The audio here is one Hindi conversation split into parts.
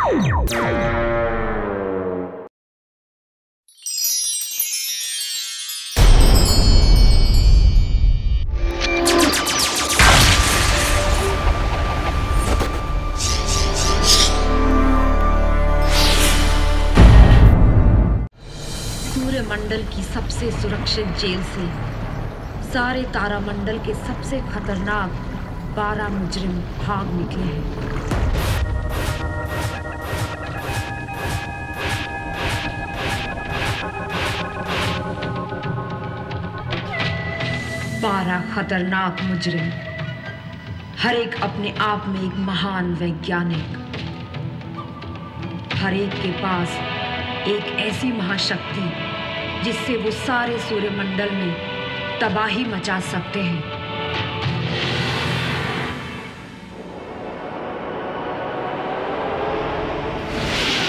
सूर्यमंडल की सबसे सुरक्षित जेल से सारे तारामंडल के सबसे खतरनाक 12 मुजरिम भाग निकले हैं। 12 खतरनाक मुजरिम, हर एक अपने आप में एक महान वैज्ञानिक। हर एक के पास एक ऐसी महाशक्ति जिससे वो सारे सूर्यमंडल में तबाही मचा सकते हैं।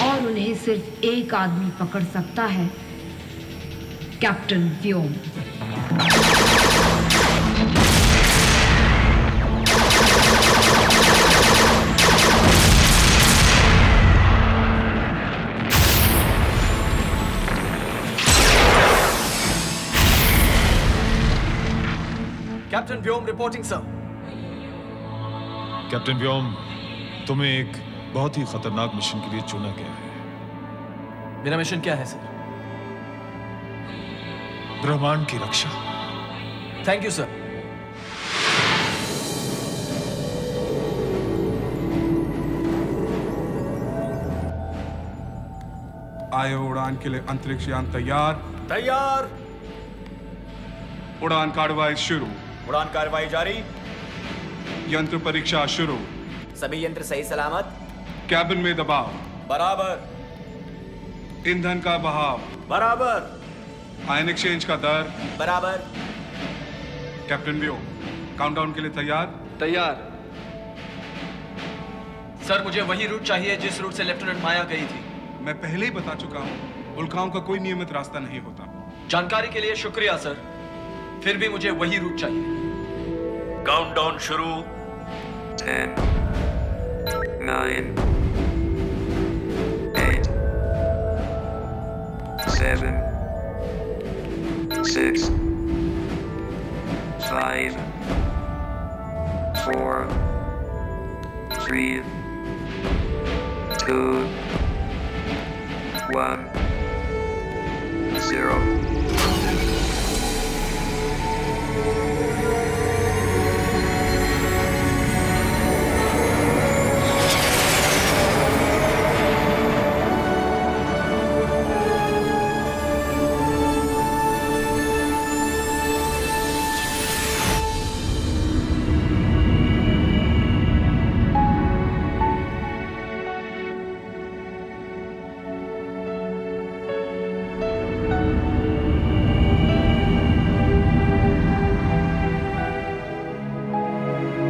और उन्हें सिर्फ एक आदमी पकड़ सकता है, कैप्टन व्योम। कैप्टन व्योम रिपोर्टिंग सर। कैप्टन व्योम, तुम्हें एक बहुत ही खतरनाक मिशन के लिए चुना गया है। मेरा मिशन क्या है सर? ब्रह्मांड की रक्षा। Thank you sir. आए उड़ान के लिए अंतरिक्ष यान तैयार? तैयार। उड़ान कार्रवाई शुरू। उड़ान कार्रवाई जारी। यंत्र परीक्षा शुरू। सभी यंत्र सही सलामत। कैबिन में दबाव बराबर। ईंधन का बहाव बराबर। आयन एक्सचेंज का दर बराबर। कैप्टन व्योम, काउंटडाउन के लिए तैयार? तैयार। सर, मुझे वही रूट चाहिए जिस रूट से लेफ्टिनेंट माया गई थी। मैं पहले ही बता चुका हूं, उल्काओं का कोई नियमित रास्ता नहीं होता। जानकारी के लिए शुक्रिया सर, फिर भी मुझे वही रूट चाहिए। काउंटडाउन शुरू। 10, 9, 8, 7, 6, 5, 4, 3, 2, 1, 0.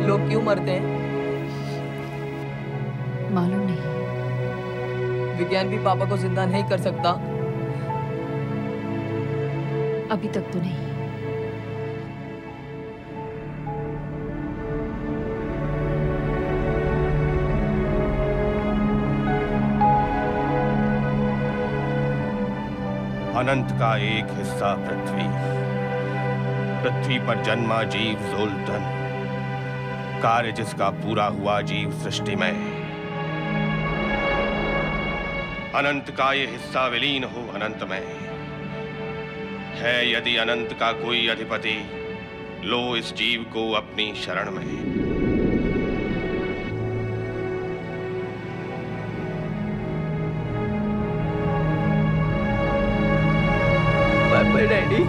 लोग क्यों मरते हैं? मालूम नहीं। विज्ञान भी पापा को जिंदा नहीं कर सकता। अभी तक तो नहीं। अनंत का एक हिस्सा पृथ्वी। पृथ्वी पर जन्मा जीव ज़ोल्टन, कार्य जिसका पूरा हुआ जीव सृष्टि में। अनंत का ये हिस्सा विलीन हो अनंत में। है यदि अनंत का कोई अधिपति, लो इस जीव को अपनी शरण में। Bye bye daddy.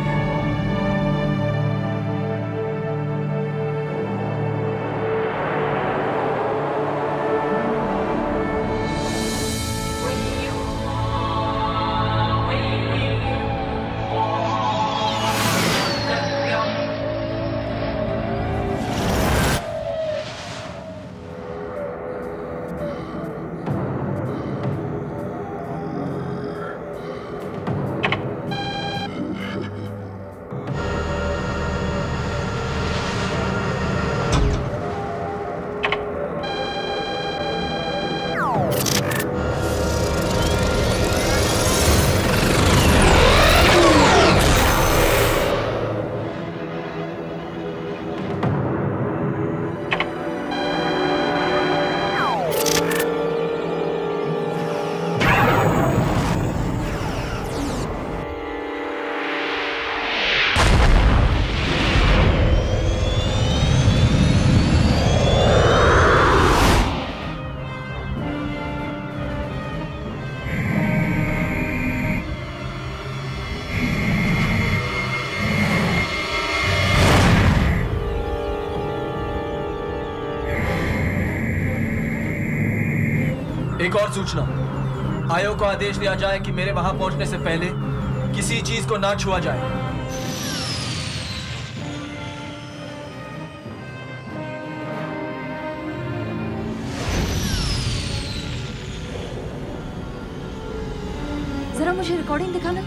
एक और सूचना, आयोग को आदेश दिया जाए कि मेरे वहां पहुंचने से पहले किसी चीज को ना छुआ जाए। जरा मुझे रिकॉर्डिंग दिखाना।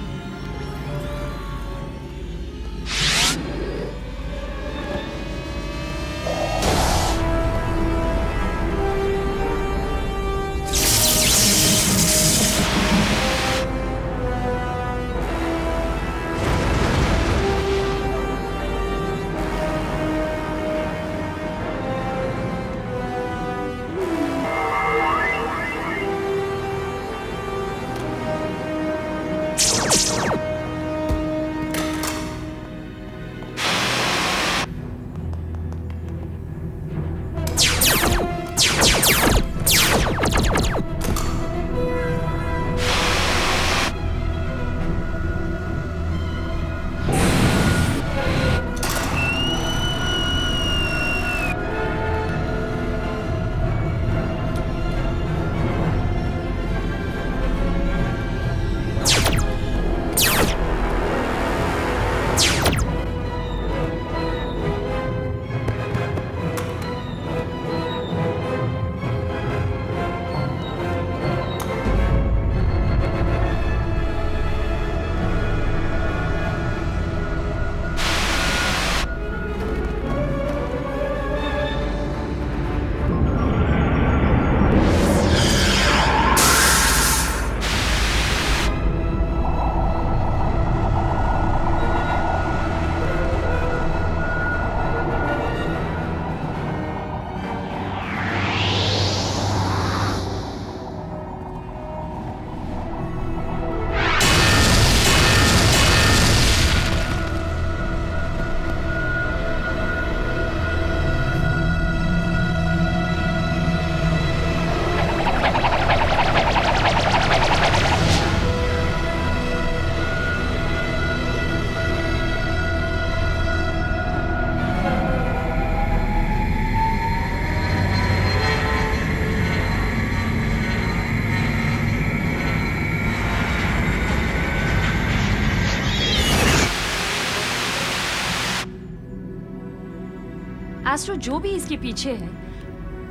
एस्ट्रो जो भी इसके पीछे है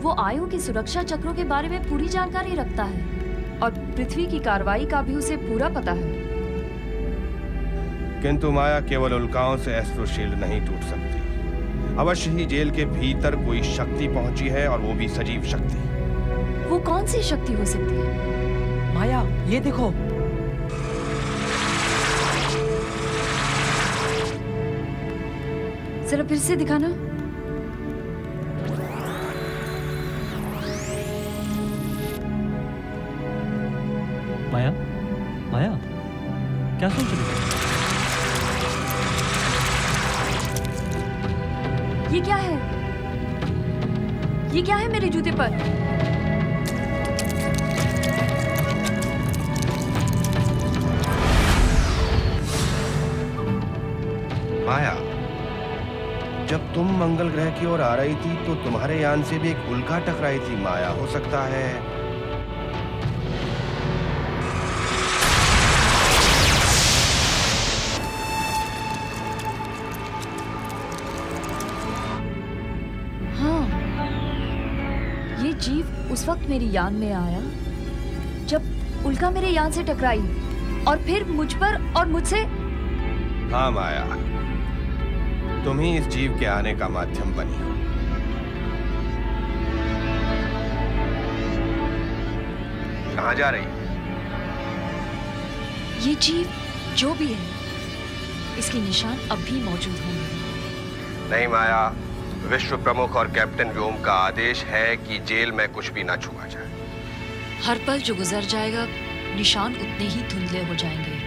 वो आयु की सुरक्षा चक्रों के बारे में पूरी जानकारी रखता है और पृथ्वी की कार्रवाई का भी उसे पूरा पता है। किंतु माया केवल उल्काओं से एस्ट्रो शील्ड नहीं टूट सकती। अवश्य ही जेल के भीतर कोई शक्ति पहुंची है और वो भी सजीव शक्ति। वो कौन सी शक्ति हो सकती है? माया, ये देखो। जरा फिर से दिखाना। माया, माया, क्या सोच रही है? ये क्या है? ये क्या है मेरे जूते पर? माया, जब तुम मंगल ग्रह की ओर आ रही थी तो तुम्हारे यान से भी एक उल्का टकराई थी माया। हो सकता है जीव उस वक्त मेरी यान में आया जब उल्का मेरे यान से टकराई और फिर मुझ पर और मुझसे। हाँ माया, तुम ही इस जीव के आने का माध्यम बनी हो। कहाँ जा रही? ये जीव जो भी है इसके निशान अब भी मौजूद होंगे। नहीं माया, विश्व प्रमुख और कैप्टन व्योम का आदेश है कि जेल में कुछ भी ना छुआ जाए। हर पल जो गुजर जाएगा निशान उतने ही धुंधले हो जाएंगे।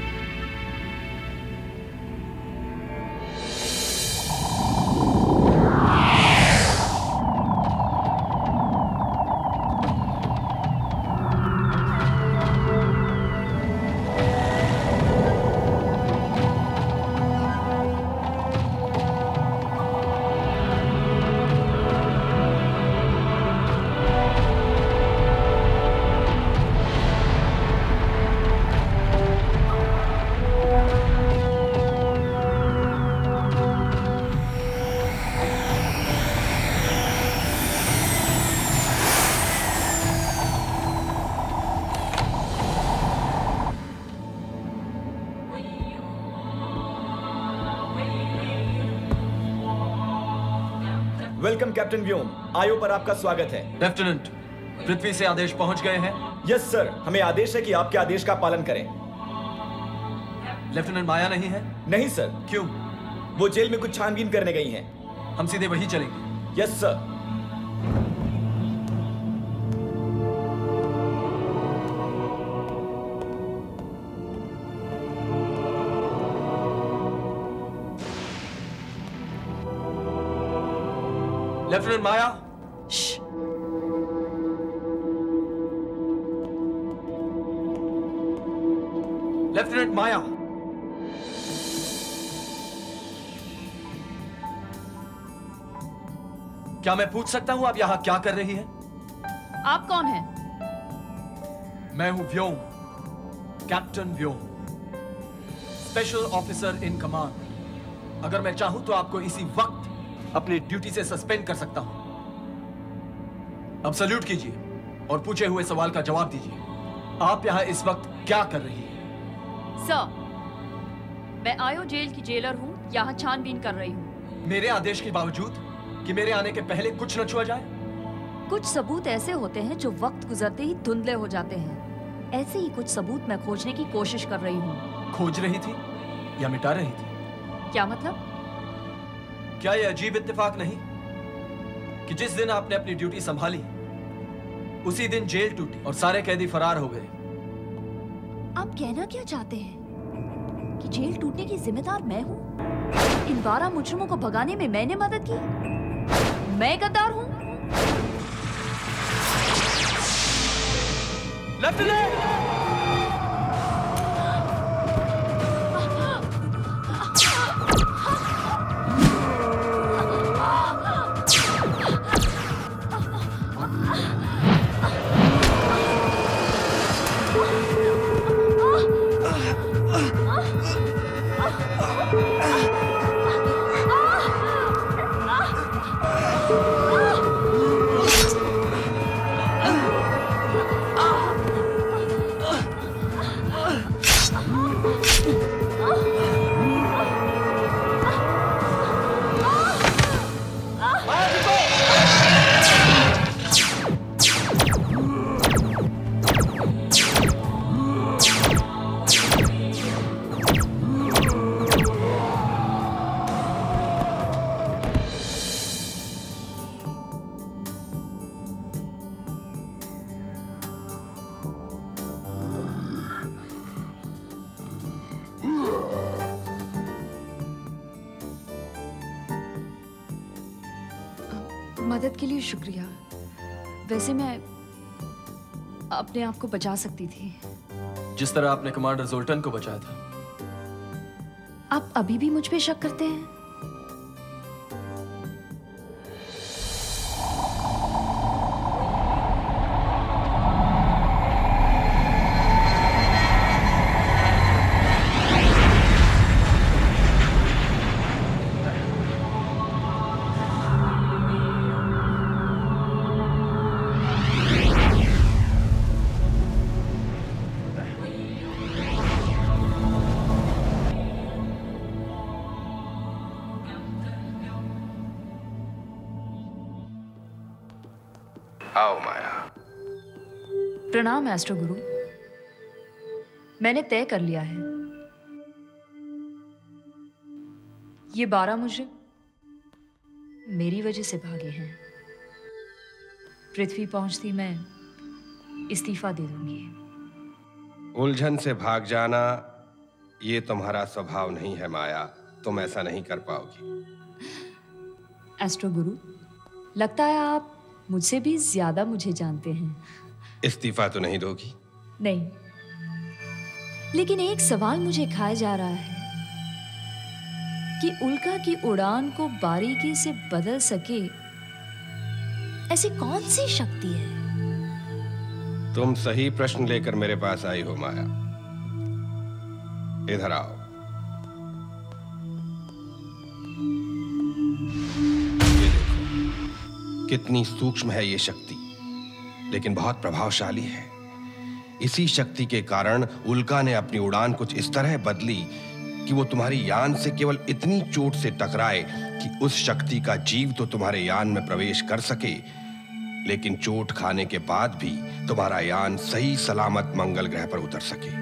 वेलकम कैप्टन व्योम, आयो पर आपका स्वागत है। लेफ्टिनेंट, पृथ्वी से आदेश पहुंच गए हैं? यस सर, हमें आदेश है कि आपके आदेश का पालन करें। लेफ्टिनेंट माया नहीं है? नहीं सर। क्यों? वो जेल में कुछ छानबीन करने गई हैं। हम सीधे वहीं चलेंगे। Yes sir. लेफ्टिनेंट माया। लेफ्टिनेंट माया। क्या मैं पूछ सकता हूं आप यहां क्या कर रही हैं? आप कौन हैं? मैं हूं Vyom, captain Vyom, special officer in command. अगर मैं चाहूं तो आपको इसी वक्त अपनी ड्यूटी से सस्पेंड कर सकता हूं। अब सल्यूट कीजिए और पूछे हुए सवाल का जवाब दीजिए। आप यहां इस वक्त क्या कर रही हैं? सर, मैं आयो जेल की जेलर हूं, यहां छानबीन कर रही हूं। मेरे आदेश के बावजूद कि मेरे आने के पहले कुछ न छुआ जाए? कुछ सबूत ऐसे होते हैं जो वक्त गुजरते ही धुंधले हो जाते हैं। ऐसे ही कुछ सबूत मैं खोजने की कोशिश कर रही हूँ। खोज रही थी या मिटा रही थी? क्या मतलब? क्या यह अजीब इत्तेफाक नहीं कि जिस दिन आपने अपनी ड्यूटी संभाली उसी दिन जेल टूटी और सारे कैदी फरार हो गए? आप कहना क्या चाहते हैं कि जेल टूटने की जिम्मेदार मैं हूँ? इन 12 मुजरिमों को भगाने में मैंने मदद की? मैं गद्दार हूँ? लेफ्टिनेंट! मदद के लिए शुक्रिया। वैसे मैं अपने आप को बचा सकती थी। जिस तरह आपने कमांडर जोल्टन को बचाया था। आप अभी भी मुझ पे शक करते हैं? आओ माया। प्रणाम एस्ट्रो गुरु। मैंने तय कर लिया है, ये 12 मुजरिम मेरी वजह से भागे हैं। पृथ्वी पहुंचती मैं इस्तीफा दे दूंगी। उलझन से भाग जाना ये तुम्हारा स्वभाव नहीं है माया, तुम ऐसा नहीं कर पाओगी। एस्ट्रो गुरु, लगता है आप मुझसे भी ज्यादा मुझे जानते हैं। इस्तीफा तो नहीं दोगी? नहीं, लेकिन एक सवाल मुझे खाया जा रहा है कि उल्का की उड़ान को बारीकी से बदल सके ऐसी कौन सी शक्ति है? तुम सही प्रश्न लेकर मेरे पास आई हो माया। इधर आओ। ये देखो कितनी सूक्ष्म है ये शक्ति, लेकिन बहुत प्रभावशाली है। इसी शक्ति के कारण उल्का ने अपनी उड़ान कुछ इस तरह बदली कि वो तुम्हारी यान से केवल इतनी चोट से टकराए कि उस शक्ति का जीव तो तुम्हारे यान में प्रवेश कर सके, लेकिन चोट खाने के बाद भी तुम्हारा यान सही सलामत मंगल ग्रह पर उतर सके।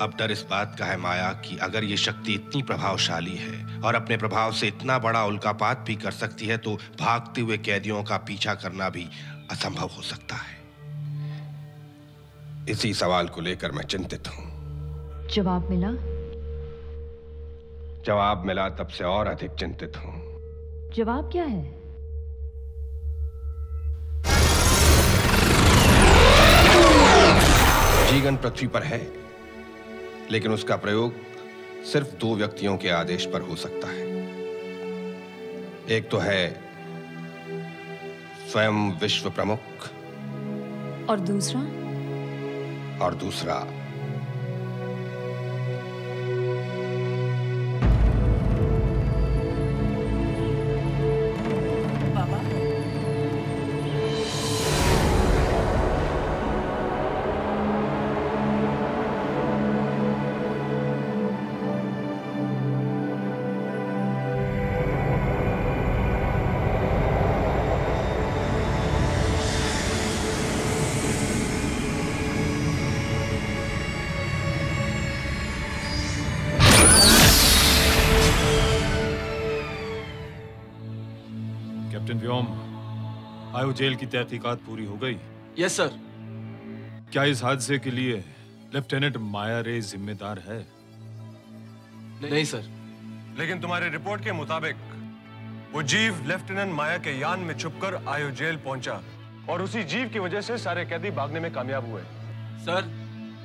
अब डर इस बात का है माया कि अगर ये शक्ति इतनी प्रभावशाली है और अपने प्रभाव से इतना बड़ा उल्कापात भी कर सकती है, तो भागते हुए कैदियों का पीछा करना भी असंभव हो सकता है। इसी सवाल को लेकर मैं चिंतित हूं। जवाब मिला? जवाब मिला तब से और अधिक चिंतित हूं। जवाब क्या है? जीवन पृथ्वी पर है, लेकिन उसका प्रयोग सिर्फ 2 व्यक्तियों के आदेश पर हो सकता है। एक तो है स्वयं विश्व प्रमुख, और दूसरा कैप्टन व्योम, आयो जेल की तहकीकात पूरी हो गई? Yes sir. क्या इस हादसे के लिए लेफ्टिनेंट माया रे जिम्मेदार है? नहीं सर। लेकिन तुम्हारी रिपोर्ट के मुताबिक वो जीव लेफ्टिनेंट माया के यान में छुपकर आयो जेल पहुंचा और उसी जीव की वजह से सारे कैदी भागने में कामयाब हुए। सर,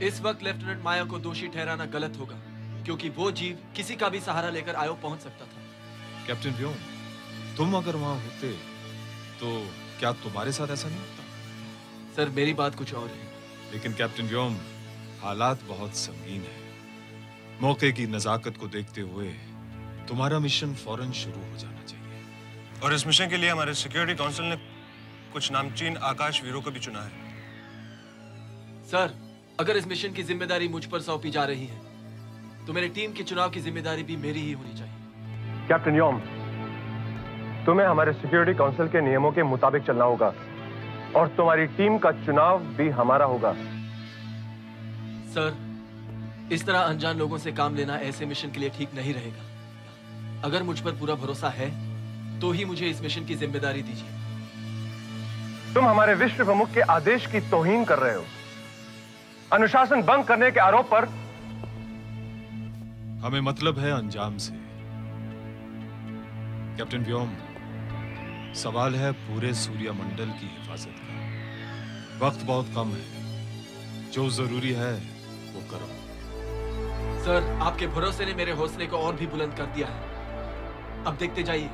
इस वक्त लेफ्टिनेंट माया को दोषी ठहराना गलत होगा, क्योंकि वो जीव किसी का भी सहारा लेकर आयो पहुंच सकता था। कैप्टन व्योम, तुम अगर वहां होते तो क्या तुम्हारे साथ ऐसा नहीं होता? सर, मेरी बात कुछ और है। लेकिन कैप्टन व्योम, हालात बहुत संगीन है। मौके की नजाकत को देखते हुए तुम्हारा मिशन फौरन शुरू हो जाना चाहिए। और इस मिशन के लिए हमारे सिक्योरिटी काउंसिल ने कुछ नामचीन आकाश वीरों को भी चुना है। सर, अगर इस मिशन की जिम्मेदारी मुझ पर सौंपी जा रही है, तो मेरी टीम के चुनाव की जिम्मेदारी भी मेरी ही होनी चाहिए। कैप्टन योम, तुम्हें हमारे सिक्योरिटी काउंसिल के नियमों के मुताबिक चलना होगा और तुम्हारी टीम का चुनाव भी हमारा होगा। सर, इस तरह अनजान लोगों से काम लेना ऐसे मिशन के लिए ठीक नहीं रहेगा। अगर मुझ पर पूरा भरोसा है, तो ही मुझे इस मिशन की जिम्मेदारी दीजिए। तुम हमारे विश्व प्रमुख के आदेश की तौहीन कर रहे हो। अनुशासन भंग करने के आरोप पर हमें मतलब है अंजाम से। कैप्टन व्योम, सवाल है पूरे सूर्यमंडल की हिफाजत का। वक्त बहुत कम है, जो जरूरी है वो करो। सर, आपके भरोसे ने मेरे हौसले को और भी बुलंद कर दिया है। अब देखते जाइए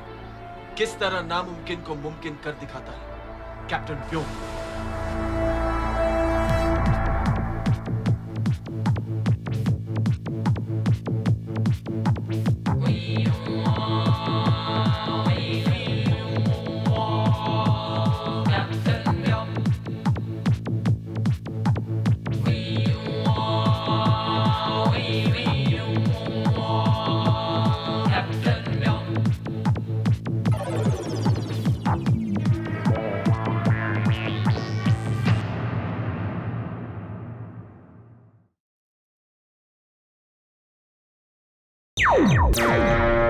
किस तरह नामुमकिन को मुमकिन कर दिखाता है कैप्टन व्योम। Thank you.